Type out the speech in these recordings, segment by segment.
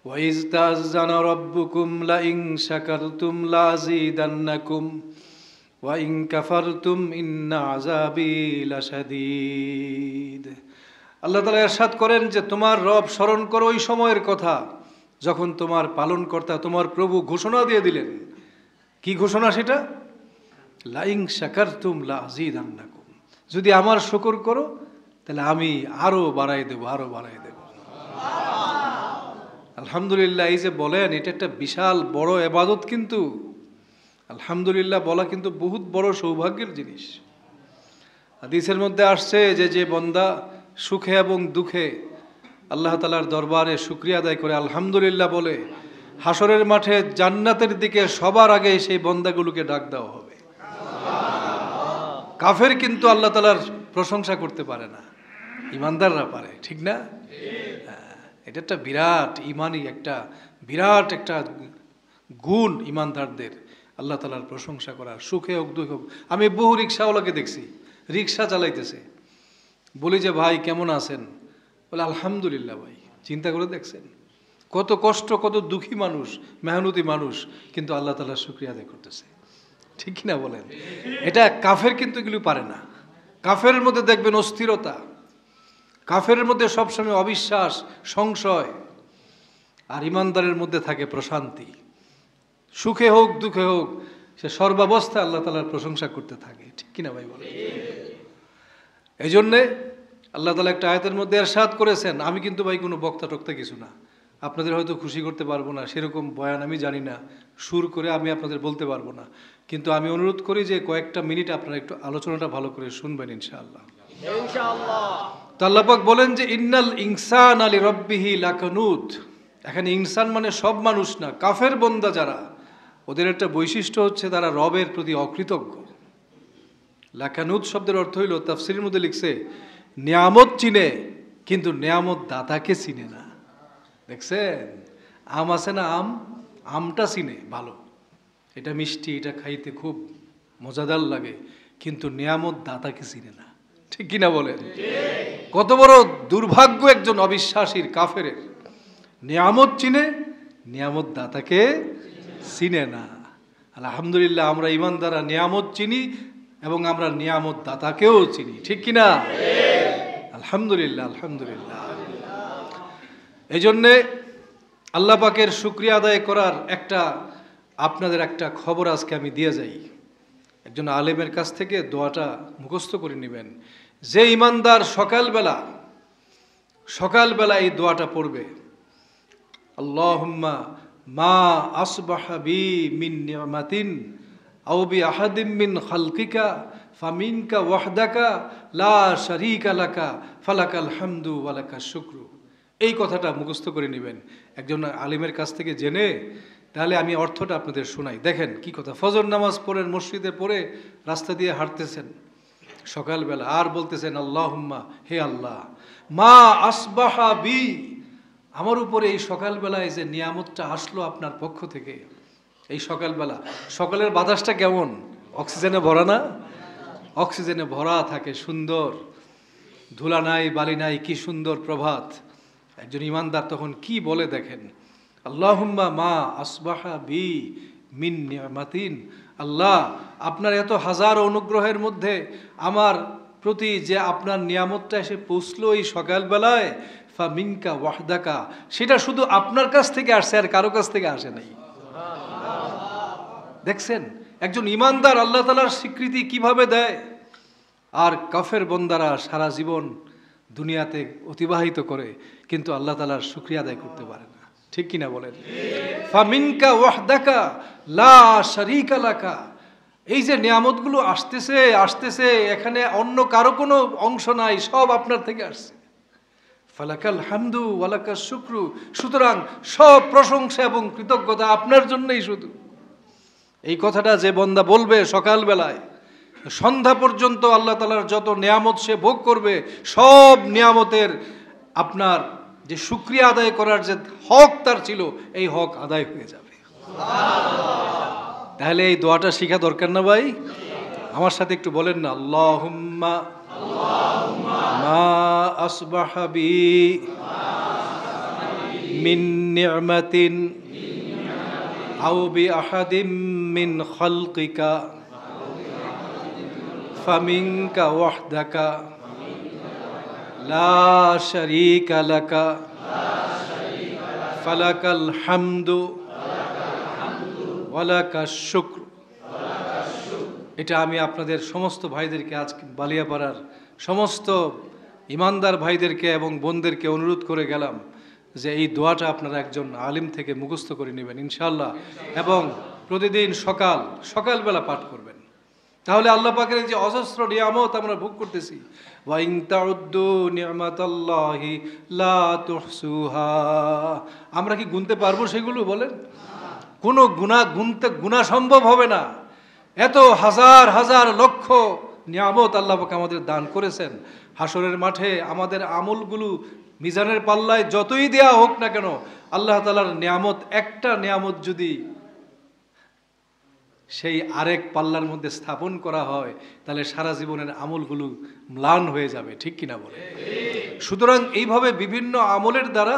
ওয়া ইয তা'আযানা রাব্বুকুম লা ইন শাকারতুম লাযীদান্নাকুম ওয়া ইন কাফারতুম ইন্না আযাবি লাশাদীদ। আল্লাহ তাআলা ইরশাদ করেন যে তোমার রব স্মরণ করো ওই সময়ের কথা যখন তোমার পালনকর্তা তোমার প্রভু ঘোষণা দিয়ে দিলেন। কি ঘোষণা সেটা? লা ইন শাকারতুম লাযীদান্নাকুম, যদি আমার শুকর করো তাহলে আমি আরো বাড়াই দেব, আরো বাড়াই দেব। আলহামদুলিল্লাহ, এই যে বলেন এটা একটা বিশাল বড় ইবাদত, কিন্তু আলহামদুলিল্লাহ বলা কিন্তু বহুত বড় সৌভাগ্যের জিনিস। হাদিসের মধ্যে আসছে যে যে বান্দা সুখে এবং দুঃখে আল্লাহ তাআলার দরবারে শুকরিয়া আদায় করে আলহামদুলিল্লাহ বলে, হাসরের মাঠে জান্নাতের দিকে সবার আগে সেই বান্দাগুলোকে ডাক দেওয়া হবে। কাফের কিন্তু আল্লাহ তাআলার প্রশংসা করতে পারে না, ইমানদাররা পারে, ঠিক না? এটা একটা বিরাট ইমানি একটা বিরাট একটা গুণ ইমানদারদের, আল্লাহ তাআলার প্রশংসা করার, সুখে হোক দুঃখে হোক। আমি বহু রিক্সাওয়ালাকে দেখছি, রিক্সা চালাইতেছে, বলি যে ভাই কেমন আছেন? বলে আলহামদুলিল্লাহ। ভাই চিন্তা করে দেখছেন কত কষ্ট, কত দুঃখী মানুষ, মেহনতি মানুষ, কিন্তু আল্লাহ তাআলার শুকরিয়া আদায় করতেছে, ঠিক কিনা বলেন? এটা কাফের কিন্তু এগুলো পারে না। কাফের মধ্যে দেখবেন অস্থিরতা, কাফের মধ্যে সবসময় অবিশ্বাস, সংশয়, আর ইমানদারের মধ্যে থাকে প্রশান্তি। সুখে হোক দুঃখে হোক সে সর্বাবস্থায় আল্লাহ তাআলার প্রশংসা করতে থাকে, ঠিক কিনা ভাই বলেন? এই জন্যে আল্লাহ তাআলা একটা আয়াতের মধ্যে ইরশাদ করেছেন, আমি কিন্তু ভাই কোনো বক্তা টক্তা কিছু না, আপনাদের হয়তো খুশি করতে পারবো না, সেরকম বয়ান আমি জানি না, সুর করে আমি আপনাদের বলতে পারবো না, কিন্তু আমি অনুরোধ করি যে কয়েকটা মিনিট আপনারা একটু আলোচনাটা ভালো করে শুনবেন ইনশাআল্লাহ। তো আল্লাহ পাক বলেন যে ইন্নাল ইনসানা লিরাব্বিহি লাকানুত। এখানে ইনসান মানে সব মানুষ না, কাফের বান্দা যারা, ওদের একটা বৈশিষ্ট্য হচ্ছে তারা রবের প্রতি অকৃতজ্ঞ। লাকানুত শব্দের অর্থ হইল, তাফসীরের মধ্যে লিখছে, নিয়ামত চিনে কিন্তু নিয়ামত দাতাকে চিনে না। দেখছেন, আম আছে না, আমটা চিনে ভালো, এটা মিষ্টি, এটা খাইতে খুব মজাদার লাগে, কিন্তু নিয়ামত দাতাকে চিনে না, ঠিক কিনা বলেন? কত বড় দুর্ভাগ্য একজন অবিশ্বাসীর, কাফেরের, নিয়ামত চিনে নিয়ামত দাতাকে চিনে না। আলহামদুলিল্লাহ আমরা ইমানদাররা নিয়ামত চিনি এবং আমরা নিয়ামত দাতাকেও চিনি, ঠিক কিনা? আলহামদুলিল্লাহ, আলহামদুলিল্লাহ। এই জন্যে আল্লাহ পাকের শুকরিয়া আদায় করার আপনাদের একটা খবর আজকে আমি দিয়ে যাই। একজন আলেমের কাছ থেকে দোয়াটা মুখস্থ করে নেবেন। যে ইমানদার সকালবেলা এই দোয়াটা পড়বে, আল্লাহুম্মা মা আসবাহা বি মিন নি'মাতিন আও বি আহাদিম মিন খালকিকা ফামিনকা ওয়াহদাকা লা শারীকা লাকা ফালাকাল হামদু ওয়া লাকাশ শুকরু। এই কথাটা মুখস্থ করে নেবেন একজন আলিমের কাছ থেকে জেনে। তাহলে আমি অর্থটা আপনাদের শোনাই। দেখেন কি কথা, ফজর নামাজ পড়েন, মসজিদে পড়ে রাস্তা দিয়ে হাঁটতেছেন সকালবেলা, আর বলতেছেন আল্লাহুম্মা, হে আল্লাহ, মা আসবাহা বি, আমার উপরে এই সকালবেলায় যে নিয়ামতটা আসলো আপনার পক্ষ থেকে, এই সকালবেলা, সকালের বাতাসটা কেমন? অক্সিজেনে ভরা না? অক্সিজেনে ভরা থাকে, সুন্দর, ধুলা নাই বালি নাই, কি সুন্দর প্রভাত। একজন ইমানদার তখন কি বলে দেখেন, আল্লাহুম্মা মা আসবাহা বি মিন নি'মাতিন, আল্লাহ আপনার এত হাজার অনুগ্রহের মধ্যে আমার প্রতি যে আপনার নিয়ামতটা এসে পৌঁছলো এই সকালবেলায়, ফামিনকা ওয়াহদাকা, সেটা শুধু আপনার কাছ থেকে আসছে, আর কারো কাছ থেকে আসে নাই। দেখছেন একজন ইমানদার আল্লাহ তাআলার স্বীকৃতি কিভাবে দেয়। আর কাফের বান্দারা সারা জীবন দুনিয়াতে অতিবাহিত করে কিন্তু আল্লাহ তাআলার শুকরিয়া আদায় করতে পারে না, ঠিক কিনা বলেন? ফামিনকা ওয়াহদাকা লা শারীকা লাকা, এই যে নিয়ামতগুলো আসতেছে এখানে অন্য কারো কোনো অংশ নাই, সব আপনার থেকে আসছে। ফালাকাল হামদু ওয়া লাকাশ শুকরু, সুতরাং সব প্রশংসা এবং কৃতজ্ঞতা আপনার জন্যই শুধু। এই কথাটা যে বান্দা বলবে সকালবেলায়, সন্ধ্যা পর্যন্ত আল্লাহ তাআলার যত নিয়ামত সে ভোগ করবে, সব নিয়ামতের আপনার যে শুকরিয়া আদায় করার যে হক তার ছিল, এই হক আদায় হয়ে যাবে। তাহলে এই দোয়াটা শেখা দরকার না ভাই? আমার সাথে একটু বলেন না, আল্লাহুম্মা মা আসবাহা বি মিন নি'মাতিন আও বিআহাদিম মিন খালকিকা ফামিনকা ওয়াহদাকা লা শারীকা লাকা ফালাকাল হামদু ওয়া লাকাশ শুকর। এটা আমি আপনাদের সমস্ত ভাইদেরকে আজকে বালিয়াপাড়ার সমস্ত ইমানদার ভাইদেরকে এবং বোনদেরকে অনুরোধ করে গেলাম যে এই দোয়াটা আপনারা একজন আলিম থেকে মুখস্থ করে নেবেন ইনশাআল্লাহ, এবং প্রতিদিন সকালবেলা পাঠ করবেন। তাহলে আল্লাহ পাকের যে অজস্র নিয়ামত আমরা ভোগ করতেছি, ওয়া ইন তাউদ্দু নি'মাতাল্লাহি লা তুহসুহা, আমরা কি গুনতে পারবো সেগুলো? বলেন, কোনো গুণা সম্ভব হবে না। এত হাজার হাজার লক্ষ নিয়ামত আল্লাহ পাক আমাদের দান করেছেন। হাসরের মাঠে আমাদের আমলগুলো মিজানের পাল্লায় যতই দেয়া হোক না কেন, আল্লাহ তাআলার নিয়ামত, একটা নিয়ামত যদি সেই আরেক পাল্লার মধ্যে স্থাপন করা হয়, তাহলে সারা জীবনের আমলগুলো ম্লান হয়ে যাবে, ঠিক কিনা বলে? সুতরাং এইভাবে বিভিন্ন আমলের দ্বারা,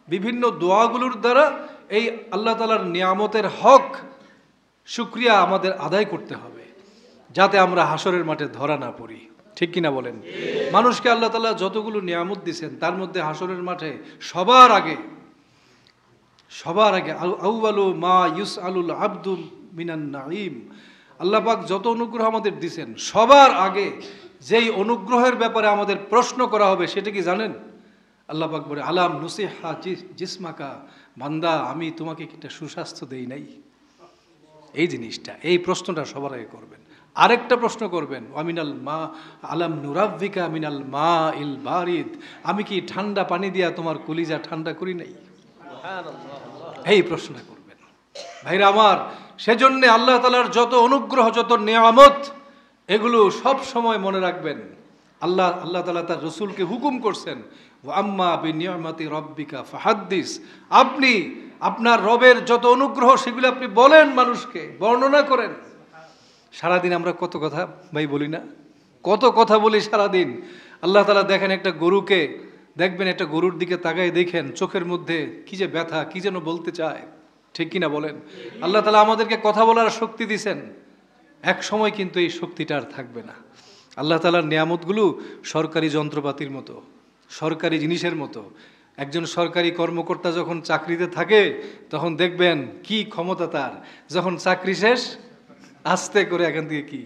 বিভিন্ন দোয়াগুলোর দ্বারা এই আল্লাহ তাআলার নিয়ামতের হক শুকরিয়া আমাদের আদায় করতে হবে, যাতে আমরা হাসরের মাঠে ধরা না পড়ি, ঠিক কিনা বলেন? মানুষকে আল্লাহ তাআলা যতগুলো নিয়ামত দিয়েছেন, তার মধ্যে হাসরের মাঠে সবার আগে আউয়ালু মা ইউসআলুল আবদু মিনান নাঈম, আল্লাহ পাক যত অনুগ্রহ আমাদের দিয়েছেন, সবার আগে যেই অনুগ্রহের ব্যাপারে আমাদের প্রশ্ন করা হবে সেটা কি জানেন? আল্লাহ পাক বলে, আলাম নুসিহা জিসমাকা, বান্দা আমি তোমাকে একটা সুস্বাস্থ্য দেই নাই? এই জিনিসটা, এই প্রশ্নটা সবার আগে করবেন। আরেকটা প্রশ্ন করবেন, আমিনাল মা আলাম নুরাব্বিকা মিনাল মা ইল বারিদ, আমি কি ঠান্ডা পানি দিয়া তোমার কলিজা ঠান্ডা করি নাই? এই প্রশ্নটা করবেন ভাইরা আমার। সেজন্য আল্লাহ তাআলার যত অনুগ্রহ, যত নিয়ামত, এগুলো সব সময় মনে রাখবেন। আল্লাহ তাআলা তার রাসূলকে হুকুম করছেন, ওয়া আম্মা বিনিয়ামাতি রাব্বিকা ফাহাদ্দিস, আপনি আপনার রবের যত অনুগ্রহ সেগুলো আপনি বলেন, মানুষকে বর্ণনা করেন। সারাদিন আমরা কত কথা ভাই বলি না? কত কথা বলি সারাদিন। আল্লাহ তাআলা দেখেন, একটা গরুকে দেখবেন, একটা গরুর দিকে তাকায় দেখেন, চোখের মধ্যে কি যে ব্যথা, কি যেন বলতে চায়, ঠিক কিনা বলেন? আল্লাহ তাআলা আমাদেরকে কথা বলার শক্তি দিয়েছেন, এক সময় কিন্তু এই শক্তিটা আর থাকবে না। আল্লাহ তাআলার নিয়ামতগুলো সরকারি যন্ত্রপাতির মতো, সরকারি জিনিসের মতো। একজন সরকারি কর্মকর্তা যখন চাকরিতে থাকে, তখন দেখবেন কি ক্ষমতা তার, যখন চাকরি শেষ আস্তে করে এখান থেকে কি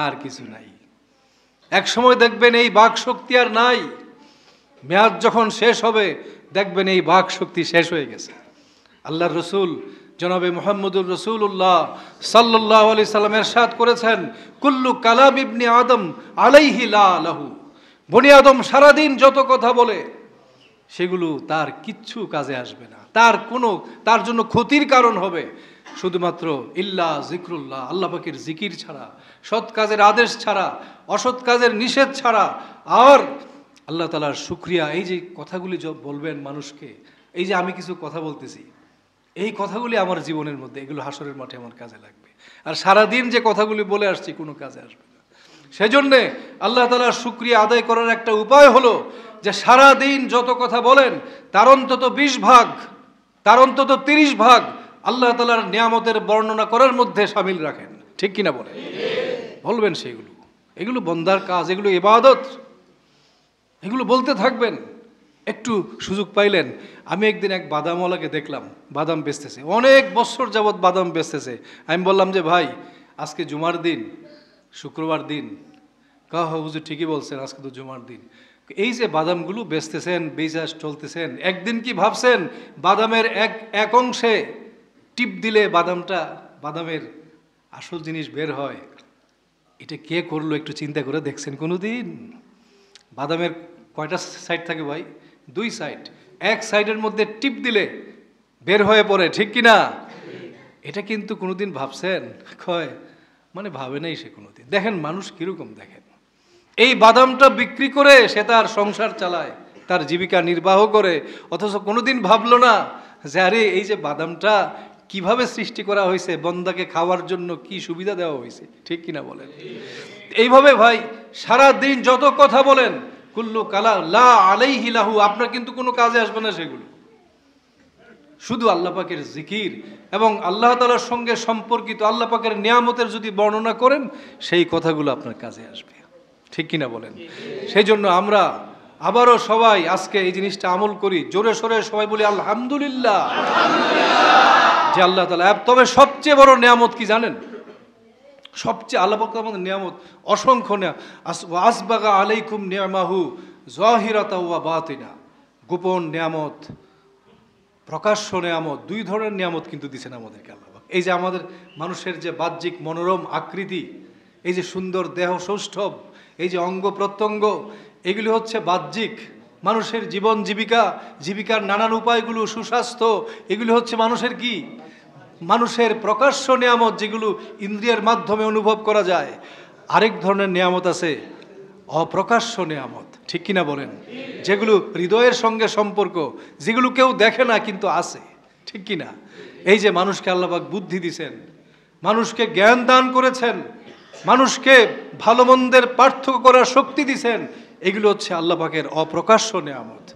আর কিছু নাই। এক সময় দেখবেন এই বাক শক্তি আর নাই, মেয়াদ যখন শেষ হবে দেখবেন এই বাক শক্তি শেষ হয়ে গেছে। আল্লাহর রাসূল জনাবে মুহাম্মদুর রাসূলুল্লাহ সাল্লাল্লাহু আলাইহি সাল্লাম ইরশাদ করেছেন, কুল্লু কালাম ইবনে আদম আলাইহি লা লাহু, বনি আদম সারাদিন যত কথা বলে সেগুলো তার কিচ্ছু কাজে আসবে না, তার জন্য ক্ষতির কারণ হবে। শুধুমাত্র ইল্লা জিক্রুল্লাহ, আল্লাহ পাকের জিকির ছাড়া, সৎ কাজের আদেশ ছাড়া, অসৎ কাজের নিষেধ ছাড়া, আর আল্লাহ তাআলার শুকরিয়া। এই যে কথাগুলি বলবেন মানুষকে, এই যে আমি কিছু কথা বলতেছি, এই কথাগুলি আমার জীবনের মধ্যে, এগুলো হাসরের মাঠে আমার কাজে লাগবে। আর সারাদিন যে কথাগুলি বলে আসছি কোনো কাজে আসবে না। সেজন্যে আল্লাহ তাআলার শুকরিয়া আদায় করার একটা উপায় হলো যে সারাদিন যত কথা বলেন তার অন্তত 20 ভাগ, তার অন্তত 30 ভাগ আল্লাহ তাআলার নিয়ামতের বর্ণনা করার মধ্যে শামিল রাখেন, ঠিক কিনা বলেন? বলবেন সেগুলো, এগুলো বন্দার কাজ, এগুলো ইবাদত, এগুলো বলতে থাকবেন। একটু সুযোগ পাইলেন, আমি একদিন এক বাদামওয়ালাকে দেখলাম, বাদাম বেচতেছে, অনেক বছর যাবৎ বাদাম বেচতেছে। আমি বললাম যে ভাই, আজকে জুমার দিন, শুক্রবার দিন। হুজুর ঠিকই বলছেন, আজকে তো জুমার দিন। এই যে বাদামগুলো বেচতেছেন, বেচাস চলতেছেন, একদিন কি ভাবছেন বাদামের এক অংশে টিপ দিলে বাদামের আসল জিনিস বের হয়? এটা কে করলো একটু চিন্তা করে দেখছেন কোনোদিন? বাদামের কয়টা সাইড থাকে ভাই? 2 সাইড। এক সাইডের মধ্যে টিপ দিলে বের হয়ে পড়ে, ঠিক কিনা? এটা কিন্তু কোনোদিন ভাবছেন? মানে ভাবে নাই সে কোনোদিন। দেখেন মানুষ কিরকম, দেখেন এই বাদামটা বিক্রি করে সে তার সংসার চালায়, তার জীবিকা নির্বাহ করে, অথচ কোনোদিন ভাবলো না যে আরে এই যে বাদামটা কিভাবে সৃষ্টি করা হয়েছে, বন্দাকে খাওয়ার জন্য কি সুবিধা দেওয়া হয়েছে, ঠিক কিনা বলেন? এইভাবে ভাই সারা দিন যত কথা বলেন, কুল্লু কালা লা আলাইহি লাহু, আপনার কিন্তু কোনো কাজে আসবে না সেগুলো। শুধু আল্লাহ পাকের জিকির এবং আল্লাহ তাআলার সঙ্গে সম্পর্কিত আল্লাহ পাকের নিয়ামতের যদি বর্ণনা করেন, সেই কথাগুলো আপনার কাজে আসবে। ঠিক কিনা বলেন? সেই জন্য আমরা আবারও সবাই আজকে এই জিনিসটা আমল করি, জোরে সোরে সবাই বলি আলহামদুলিল্লাহ, যে আল্লাহ তাআলা। তবে সবচেয়ে বড় নিয়ামত কি জানেন? সবচেয়ে আল্লাহ পাক আমাদের নিয়ামত অসংখ্য আসবাগা আলাইকুম নিয়ামাহু যাহিরাতা ওয়া বাতিনা। গোপন নিয়ামত, প্রকাশ্য নিয়ামত, দুই ধরনের নিয়ামত কিন্তু দিয়েছেন আমাদেরকে আল্লাহ পাক। এই যে আমাদের মানুষের যে বাহ্যিক মনোরম আকৃতি, এই যে সুন্দর দেহ সৌষ্ঠব, এই যে অঙ্গ প্রত্যঙ্গ, এগুলি হচ্ছে বাহ্যিক মানুষের জীবন জীবিকার নানান উপায়গুলো, সুস্বাস্থ্য, এগুলি হচ্ছে মানুষের কি? মানুষের প্রকাশ্য নিয়ামত, যেগুলো ইন্দ্রিয়ের মাধ্যমে অনুভব করা যায়। আরেক ধরনের নিয়ামত আছে অপ্রকাশ্য নিয়ামত, ঠিক কিনা বলেন? যেগুলো হৃদয়ের সঙ্গে সম্পর্ক, যেগুলো কেউ দেখে না কিন্তু আছে, ঠিক কিনা? এই যে মানুষকে আল্লাহ পাক বুদ্ধি দিয়েছেন, মানুষকে জ্ঞান দান করেছেন, মানুষকে ভালো মন্দের পার্থক্য করার শক্তি দিয়েছেন, এগুলো হচ্ছে আল্লাহ পাকের অপ্রকাশ্য নিয়ামত।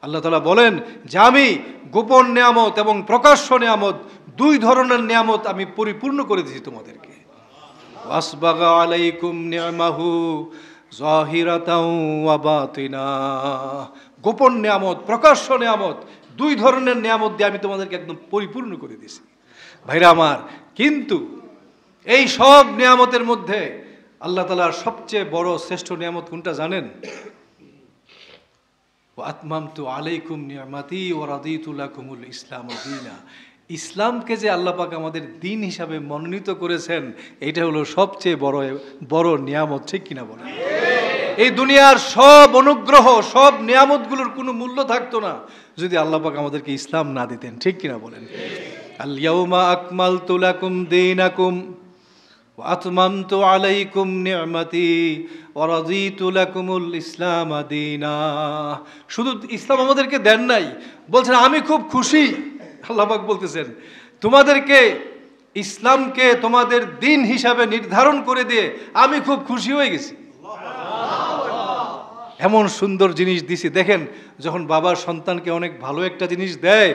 আল্লাহ তাআলা বলেন যে আমি গোপন নিয়ামত এবং প্রকাশ্য নিয়ামত, দুই ধরনের নিয়ামত আমি পরিপূর্ণ করে দিয়েছি তোমাদেরকে। ওয়াসবাগা আলাইকুম নি'মাহু যাহিরাতাও ওয়া বাতিনা। গোপন নিয়ামত, প্রকাশ্য নিয়ামত, দুই ধরনের নিয়ামত দিয়ে আমি তোমাদেরকে একদম পরিপূর্ণ করে দিয়েছি। ভাইরা আমার, কিন্তু এই সব নিয়ামতের মধ্যে আল্লাহ তাআলার সবচেয়ে বড় শ্রেষ্ঠ নিয়ামত কোনটা জানেন? ওয়া আতমামতু আলাইকুম নি'মাতি ওয়া রাদিতু লাকুমুল ইসলাম দীনা। ইসলামকে যে আল্লাহ পাক আমাদের দিন হিসাবে মনোনীত করেছেন, এটা হলো সবচেয়ে বড় নিয়ামত, ঠিক কিনা বলেন? এই দুনিয়ার সব অনুগ্রহ, সব নিয়ামতগুলোর কোনো মূল্য থাকতো না যদি আল্লাহ পাক আমাদেরকে ইসলাম না দিতেন, ঠিক কিনা বলেন? আল ইয়াউমা আকমালতু লাকুম দীনাকুম ওয়া আতমামতু আলাইকুম নি'মাতি ওয়া রাদিতু লাকুমুল ইসলাম দীনা। শুধু ইসলাম আমাদেরকে দেন নাই, বলছেন আমি খুব খুশি। আল্লাহ পাক বলতেছেন তোমাদেরকে ইসলামকে তোমাদের দিন হিসাবে নির্ধারণ করে দিয়ে আমি খুব খুশি হয়ে গেছি। এমন সুন্দর জিনিস দিছি। দেখেন, যখন বাবা সন্তানকে অনেক ভালো একটা জিনিস দেয়,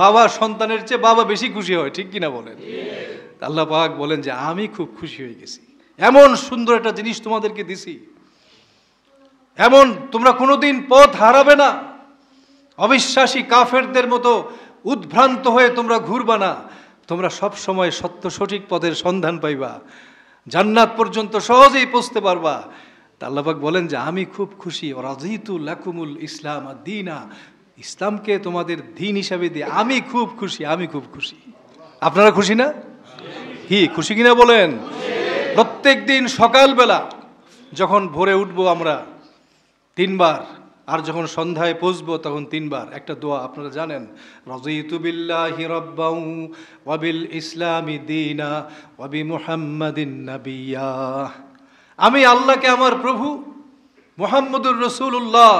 বাবা সন্তানের চেয়ে বাবা বেশি খুশি হয়, ঠিক কিনা বলেন? আল্লাহ পাক বলেন যে আমি খুব খুশি হয়ে গেছি, এমন সুন্দর একটা জিনিস তোমাদেরকে দিছি, এমন তোমরা কোনোদিন পথ হারাবে না, অবিশ্বাসী কাফেরদের মতো উদ্ভ্রান্ত হয়ে তোমরা ঘুরবা না, তোমরা সব সময় সত্য সঠিক পথের সন্ধান পাইবা, জান্নাত পর্যন্ত সহজেই পৌঁছতে পারবা। তা আল্লাহ পাক বলেন যে আমি খুব খুশি, রাদিতু লাকুমুল ইসলাম দীনা, ইসলামকে তোমাদের দিন হিসাবে দিয়ে আমি খুব খুশি, আমি খুব খুশি। আপনারা খুশি না? কি খুশি কিনা বলেন? প্রত্যেক দিন সকালবেলা যখন ভোরে উঠবো আমরা 3 বার, আর যখন সন্ধ্যায় পৌঁছবো তখন 3 বার একটা দোয়া আপনারা জানেন, রাযীতু বিল্লাহি রাব্বাও ওয়া বিল ইসলামি দীনা ওয়া বি মুহাম্মাদিন নাবিয়্যা। আমি আল্লাহকে আমার প্রভু, মুহাম্মদুর রাসূলুল্লাহ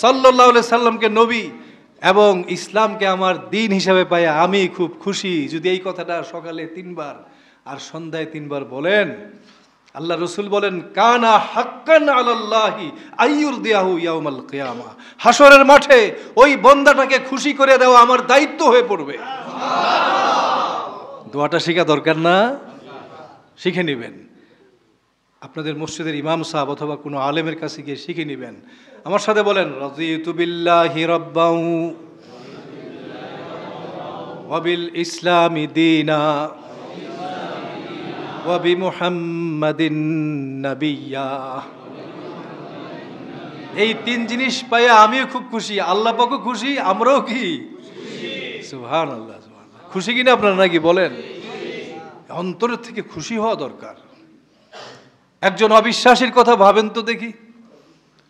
সাল্লাল্লাহু আলাইহি সাল্লামকে নবী এবং ইসলামকে আমার দিন হিসাবে পাই আমি খুব খুশি। যদি এই কথাটা সকালে 3 বার আর সন্ধ্যায় 3 বার বলেন, আল্লাহ রসুল বলেন কানা হাক্কান আলাল্লাহি আইয়ুরদিয়াহু ইয়াউমাল কিয়ামা, হাসরের মাঠে ওই বান্দাটাকে খুশি করে দেওয়া আমার দায়িত্ব হয়ে পড়বে। দোয়াটা শেখা দরকার না? শিখে নেবেন। আপনাদের মসজিদের ইমাম সাহেব অথবা কোনো আলেমের কাছে গিয়ে শিখে নেবেন। আমার সাথে বলেন রাযীতু বিল্লাহি রাব্বাও ওয়া বিল ইসলামি দীনা ওয়া বি মুহাম্মাদিন নাবিয়্যা। এই 3 জিনিস পাইয়া আমিও খুব খুশি, আল্লাহ পাকও খুশি, আমরাও কি সুবহানাল্লাহ, সুবহানাল্লাহ। খুশি কিনা আপনারা নাকি বলেন? অন্তরের থেকে খুশি হওয়া দরকার। একজন অবিশ্বাসীর কথা ভাবেন তো দেখি,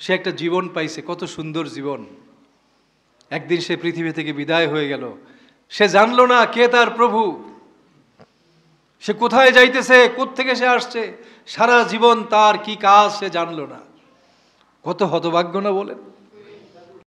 সে একটা জীবন পাইছে, কত সুন্দর জীবন, একদিন সে পৃথিবী থেকে বিদায় হয়ে গেল, সে জানলো না কে তার প্রভু, সে কোথায় যাইতেছে, কোত্থেকে সে আসছে, সারা জীবন তার কি কাজ সে জানলো না। কত হতভাগ্য না বলেন?